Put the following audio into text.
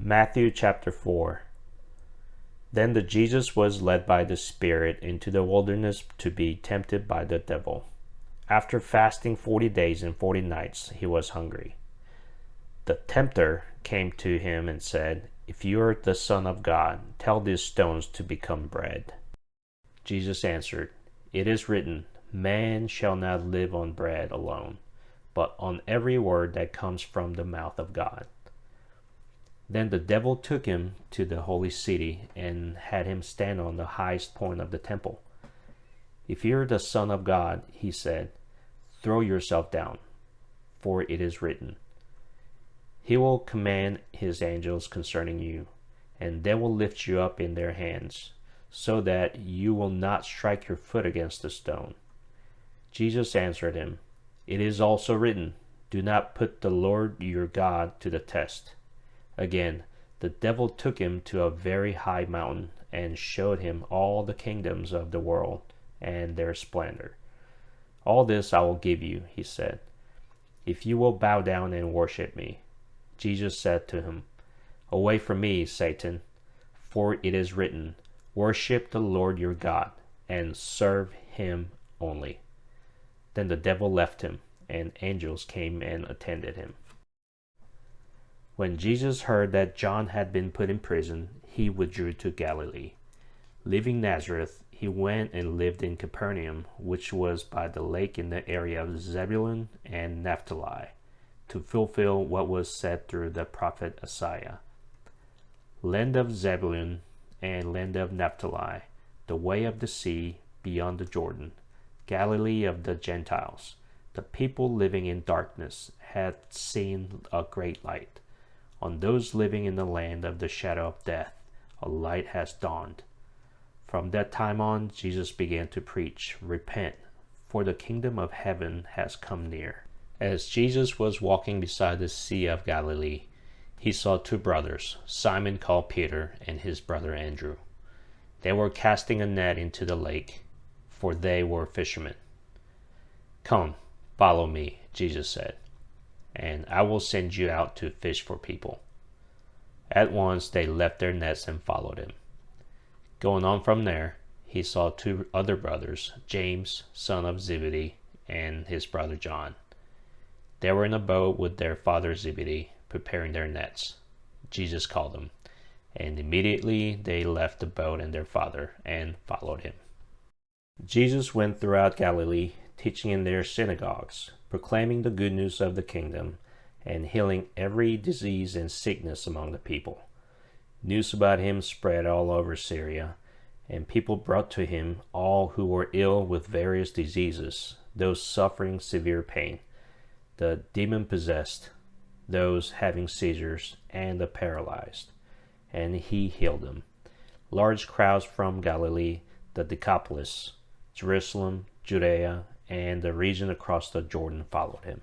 Matthew chapter 4. Then Jesus was led by the Spirit into the wilderness to be tempted by the devil. After fasting 40 days and 40 nights, he was hungry. The Tempter came to him and said, "If you are the Son of God, tell these stones to become bread." Jesus answered, "It is written, man shall not live on bread alone, but on every word that comes from the mouth of God." Then the devil took him to the holy city and had him stand on the highest point of the temple. "If you are the Son of God," he said, "throw yourself down, for it is written, He will command His angels concerning you, and they will lift you up in their hands, so that you will not strike your foot against a stone." Jesus answered him, "It is also written, do not put the Lord your God to the test." Again, the devil took him to a very high mountain and showed him all the kingdoms of the world and their splendor. "All this I will give you," he said, "if you will bow down and worship me." Jesus said to him, "Away from me, Satan, for it is written, worship the Lord your God and serve Him only." Then the devil left him, and angels came and attended him. When Jesus heard that John had been put in prison, he withdrew to Galilee. Leaving Nazareth, he went and lived in Capernaum, which was by the lake in the area of Zebulun and Naphtali, to fulfill what was said through the prophet Isaiah. "Land of Zebulun and land of Naphtali, the way of the sea beyond the Jordan, Galilee of the Gentiles, the people living in darkness had seen a great light. On those living in the land of the shadow of death, a light has dawned." From that time on, Jesus began to preach, "Repent, for the kingdom of heaven has come near." As Jesus was walking beside the Sea of Galilee, he saw two brothers, Simon called Peter and his brother Andrew. They were casting a net into the lake, for they were fishermen. "Come, follow me," Jesus said, "and I will send you out to fish for people." At once they left their nets and followed him. Going on from there, he saw two other brothers, James, son of Zebedee, and his brother John. They were in a boat with their father Zebedee, preparing their nets. Jesus called them, and immediately they left the boat and their father and followed him. Jesus went throughout Galilee, teaching in their synagogues, proclaiming the good news of the kingdom, and healing every disease and sickness among the people. News about him spread all over Syria, and people brought to him all who were ill with various diseases, those suffering severe pain, the demon-possessed, those having seizures, and the paralyzed, and he healed them. Large crowds from Galilee, the Decapolis, Jerusalem, Judea, and the region across the Jordan followed him.